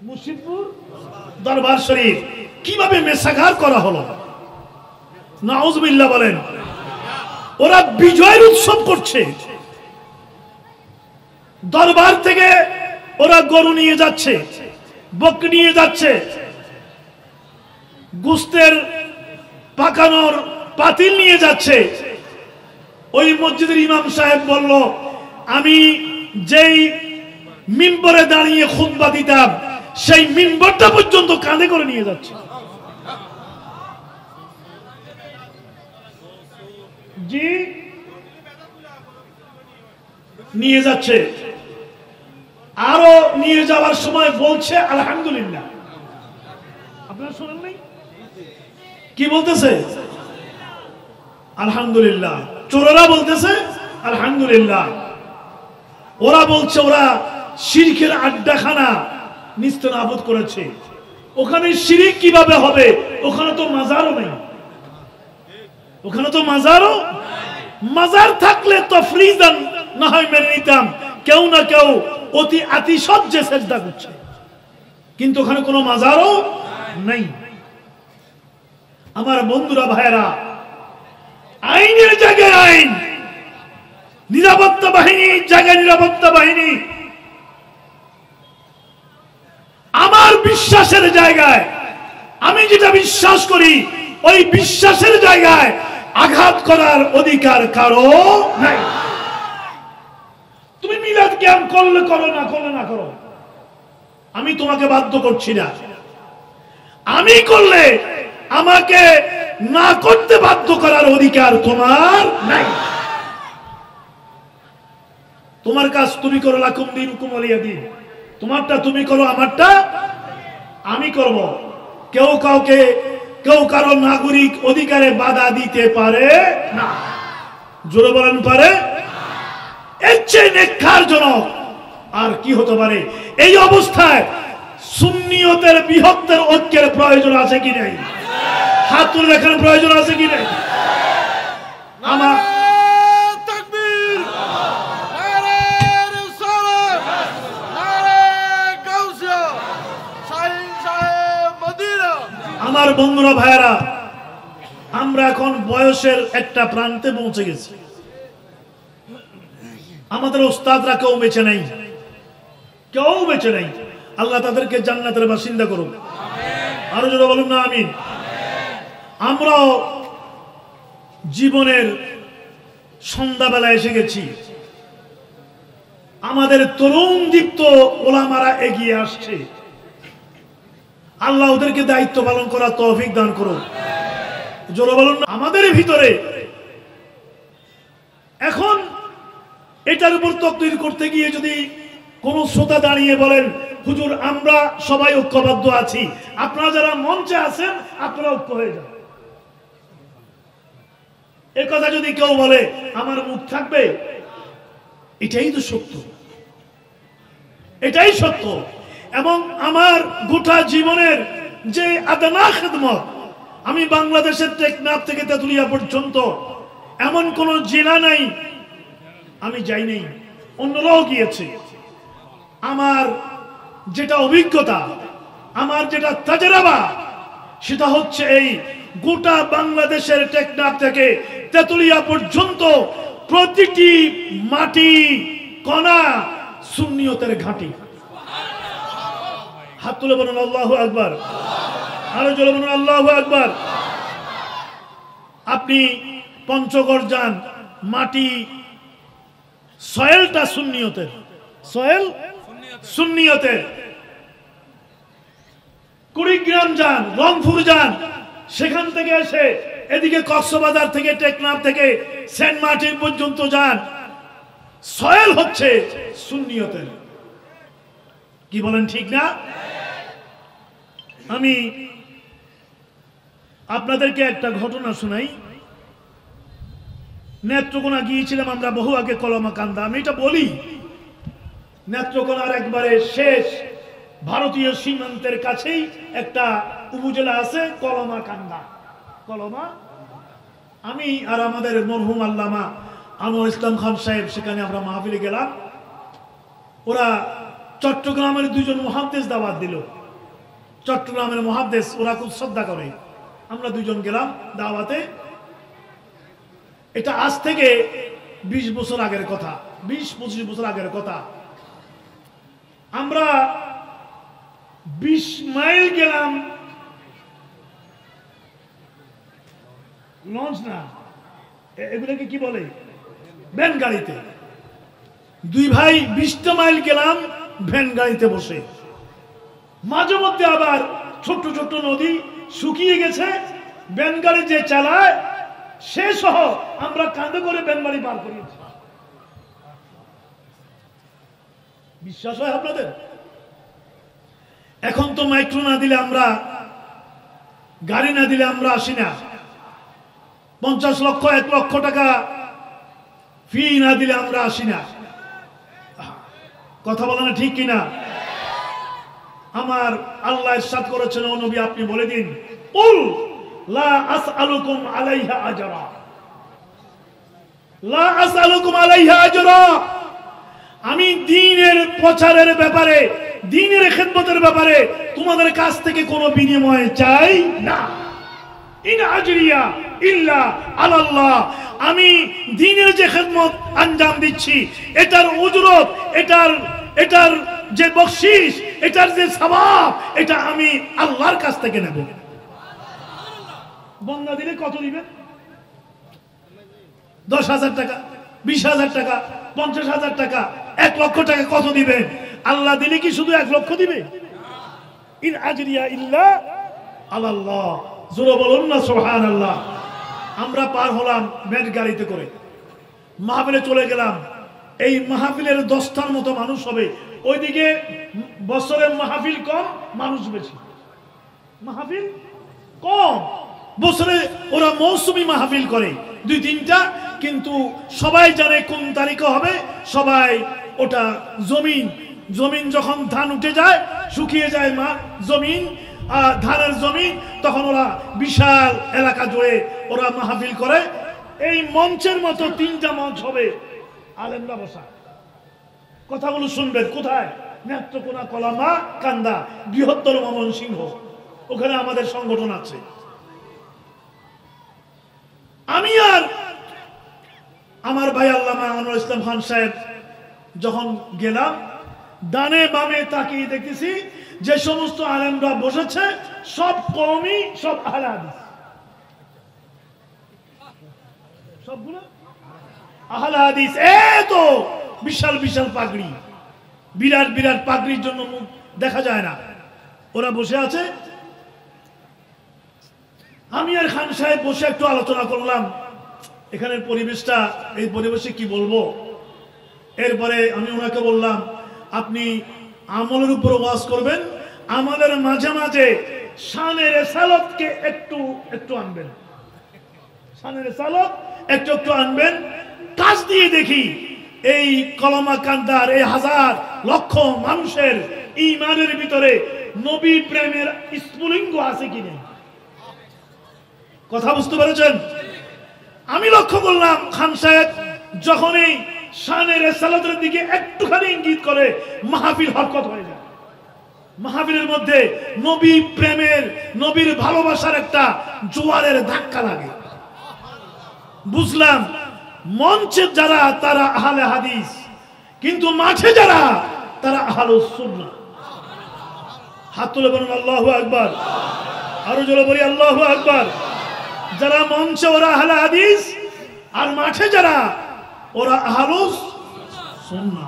মুর্শিদপুর দরবার শরীফ কিভাবে মেসাগার করা হলো, নাউজুবিল্লাহ বলেন। ওরা বিজয়ের উৎসব করছে, দরবার থেকে ওরা গরু নিয়ে যাচ্ছে, বকরি নিয়ে যাচ্ছে, গোশতের পাকানোর পাতিল নিয়ে যাচ্ছে। ওই মসজিদের ইমাম সাহেব বলল, আমি যেই মিম্বরে দাঁড়িয়ে খুতবা দিতাম সেই মিম্বরটা পর্যন্ত কাঁধে করে নিয়ে যাচ্ছে। জি, নিয়ে যাচ্ছে। আরো নিয়ে যাওয়ার সময় বলছে আলহামদুলিল্লাহ। আপনারা শোনেন নাই কি বলতেছে? আলহামদুলিল্লাহ। চোরেরা বলতেছে আলহামদুলিল্লাহ। ওরা বলছে ওরা শিরকের আড্ডাখানা নিস্তেনাবুদ করেছে। ওখানে শিরিক কিভাবে হবে? ওখানে তো মাজারও নেই, ওখানে তো মাজারও, মাজার থাকলে তো ফ্রিজান না হয় মেনে নিতাম, কেউ না কেউ অতি আতিশয্যে সেজদা করছে, কিন্তু ওখানে কোনো মাজারও নেই। আমার বন্ধুরা ভাইয়েরা, আইনের জায়গায় আইন, নিরাপত্তা বাহিনীর জায়গায় নিরাপত্তা বাহিনী, আমার বিশ্বাসের জায়গায় আমি যেটা বিশ্বাস করি ওই বিশ্বাসের জায়গায় আঘাত করার অধিকার কারো নাই। তুমি মিলাদ ক্যাম্প করলে করো, না করলে না করো, আমি তোমাকে বাধ্য করছি না। আমি করলে আমাকে না করতে বাধ্য করার অধিকার তোমার নাই। তোমার কাজ তুমি করো, লাকুম দীনুকুম ওয়ালিয়া দীন। তোমারটা তুমি করো, আমারটা আমি করব। কেউ কাউকে, কেউ কারো নাগরিক অধিকারে বাধা দিতে পারে না। জোরে বলেন পারে? এর চেয়ে নেককারজনক আর কি হতে পারে? এই অবস্থায় সুন্নিয়তের বৃহত্তর ঐক্যের প্রয়োজন আছে কি নাই? হাত তুলে দেখার প্রয়োজন আছে কি নাই? আমার আমার বন্ধুরা ভাইয়েরা, আমরা এখন বয়সের একটা প্রান্তে পৌঁছে গেছি। আমাদের ওস্তাদরা কেউ বেঁচে নাই, কেউ বেঁচে নাই। আল্লাহ তাদেরকে জান্নাতের বাসিন্দা করুন। আরো জোরে বলুন না আমিন। আমরাও জীবনের সন্ধ্যাবেলা এসে গেছি। আমাদের তরুণ দীপ্ত ওলামারা এগিয়ে আসছে। আল্লাহ ওদেরকে দায়িত্ব পালন করার তৌফিক দান করুন। জোরে বলুন না। আমাদের ভিতরে এখন এটার উপর তকদির করতে গিয়ে যদি কোন শ্রোতা দাঁড়িয়ে বলেন, হুজুর আমরা সবাই ঐক্যবদ্ধ আছি, আপনারা যারা মঞ্চে আছেন আপনারা ঐক্য হয়ে যান, এ কথা যদি কেউ বলে, আমার মুখ থাকবে? এটাই তো সত্য, এটাই সত্য। এবং আমার গোটা জীবনের যে আদনা খেদমত, আমি বাংলাদেশের টেকনাফ থেকে তেতুলিয়া পর্যন্ত এমন কোন জেলা নাই আমি যাই নাই, অন্যরাও গিয়েছে। আমার যেটা অভিজ্ঞতা, আমার যেটা তাজরাবা, সেটা হচ্ছে এই গোটা বাংলাদেশের টেকনাফ থেকে তেতুলিয়া পর্যন্ত প্রতিটি মাটি কণা সুন্নিয়তের ঘাঁটি। হাত তুলে বলুন আল্লাহু আকবার। আরো জোরে বলুন আল্লাহু আকবার। আপনি পঞ্চগড় যান, মাটি সয়েলটা সুন্নিয়তের, সয়েল সুন্নিয়তের। কুড়িগ্রাম যান, রংপুর যান, সেখান থেকে এসে এদিকে কক্সবাজার থেকে টেকনাফ থেকে সেন্ট মার্টিন পর্যন্ত যান, সয়েল হচ্ছে সুন্নিয়তের। কি বলেন ঠিক না? আমি আপনাদেরকে একটা ঘটনা শোনাই। নেত্রকোনা গিয়েছিলাম আমরা বহু আগে, কলমাকান্দা। আমি এটা বলি, নেত্রকোনার একবারে শেষ ভারতীয় সীমান্তের কাছেই একটা উপজেলা আছে কলমাকান্দা। কলমা, আমি আর আমাদের মরহুম আল্লামা আনোয়ার ইসলাম খান সাহেব সেখানে আমরা মাহফিলে গেলাম। ওরা চট্টগ্রামের দুইজন মুহাদ্দিস দাওয়াত দিল। চট্টগ্রামের মুহাদ্দিস, ওরা খুব শ্রদ্ধা করে। আমরা দুইজন গেলাম দাওয়াতে। এটা আজ থেকে 20 বছর আগের কথা, 20-25 বছর আগের কথা। আমরা 20 মাইল গেলাম, লঞ্চ না, এগুলোকে কি বলে, ভ্যান গাড়িতে। দুই ভাই 20টা মাইল গেলাম ভ্যান গাড়িতে বসে। মাঝে মধ্যে আবার ছোট্ট ছোট্ট নদী শুকিয়ে গেছে, ভ্যান গাড়ি যে চালায় সে সহ আমরা কাঁধে করে ভ্যান গাড়ি পার করিয়েছি। বিশ্বাস হয় আপনাদের? এখন তো মাইক্রো না দিলে আমরা, গাড়ি না দিলে আমরা আসি না। 50 লক্ষ 1 লক্ষ টাকা ফি না দিলে আমরা আসি না। কথা বলে না ঠিক কিনা? আমার আল্লাহ ইরশাদ করেছেন, ও নবী আপনি বলে দিন, কুল লা আসআলুকুম আলাইহা আজরা, লা আসআলুকুম আলাইহা আজরা। আমি দ্বীনের প্রচারের ব্যাপারে, দ্বীনের খেদমতের ব্যাপারে তোমাদের কাছ থেকে কোনো বিনিময় চাই না। ইন আজরিয়া ইল্লা আলাল্লাহ। আমি দ্বীনের যে খেদমত আঞ্জাম দিচ্ছি, এটার উজরত, এটার যে বকশিশ, এটার যে সওয়াব, এটা আমি আল্লাহর কাছ থেকে নেব। বন্দা দিলে কত দিবেন? 10,000 টাকা, 20,000 টাকা, 50,000 টাকা, 1 লক্ষ টাকা, কত দিবেন? আল্লাহ দিলে কি শুধু 1 লক্ষ দিবে? ইন আজরিয়া ইল্লা আলাল্লাহ। জোরে বলুন না সুবহানাল্লাহ। আমরা পার হলাম ভ্যান গাড়িতে করে, মাহফিলে চলে গেলাম। এই মাহফিলের 10টার মতো মানুষ হবে। ওইদিকে বছরের মাহফিল কম, মানুষ বেশি। মাহফিল কম, বছরে ওরা মৌসুমি মাহফিল করে 2-3টা, কিন্তু সবাই জানে কোন তারিখে হবে। সবাই ওটা জমিন যখন ধান উঠে যায়, শুকিয়ে যায় জমিন, ধানের জমিন, তখন ওরা বিশাল এলাকা জুড়ে ওরা মাহফিল করে। এই মঞ্চের মতো 3টা মঞ্চ হবে, আলেমরা বসা, কথাগুলো শুনবেন। কোথায়? নেত্রকোনা, কলামা, কান্দা, বৃহত্তর ময়মনসিংহ, ওখানে আমাদের সংগঠন আছে। আমি আর আমার ভাই আল্লামা আনোয়ার ইসলাম খান সাহেব যখন গেলাম, ডানে বামে তাকিয়ে দেখতেছি যে সমস্ত আলেমরা বসেছে সব কওমি, সব আহলে হাদিস, সবগুলো আহলে হাদিস। এত বিশাল বিশাল পাগড়ি, বিরাট বিরাট পাগড়ির জন্য মুখ দেখা যায় না, ওরা বসে আছে। আমি আর খান সাহেব বসে একটু আলোচনা করলাম, এখানের পরিবেশটা, এই পরিবেশে কি বলবো। এরপরে আমি ওনাকে বললাম, আপনি আমলের উপর ওয়াজ করবেন, আমাদের মাঝে মাঝে শানের রিসালাতকে একটু একটু আনবেন, শানের রিসালাত একটু একটু আনবেন। কাজ দিয়ে দেখি এই কলমা কান্দার এই হাজার লক্ষ মানুষের ঈমানের ভিতরে নবী প্রেমের স্ফুলিঙ্গ আছে কি নেই। কথা বুঝতে পেরেছেন? আমি লক্ষ্য করলাম খান সাহেব যখনই শানের রিসালাতের দিকে একটুখানি ইঙ্গিত করে, মাহফিল হরকত হয়ে যায়। মাহফিলের মধ্যে নবী প্রেমের, নবীর ভালোবাসার একটা জোয়ারের ধাক্কা লাগে। বুঝলাম মঞ্চে যারা তারা আহলে হাদিস, কিন্তু মাঠে যারা তারা আহলুস সুন্নাহ। হাত তুলে বলুন আল্লাহু আকবার, আরো জোরে বলি আল্লাহু আকবার। যারা মঞ্চে ওরা আহলে হাদিস, আর মাঠে যারা ওরা আহলুস সুন্নাহ।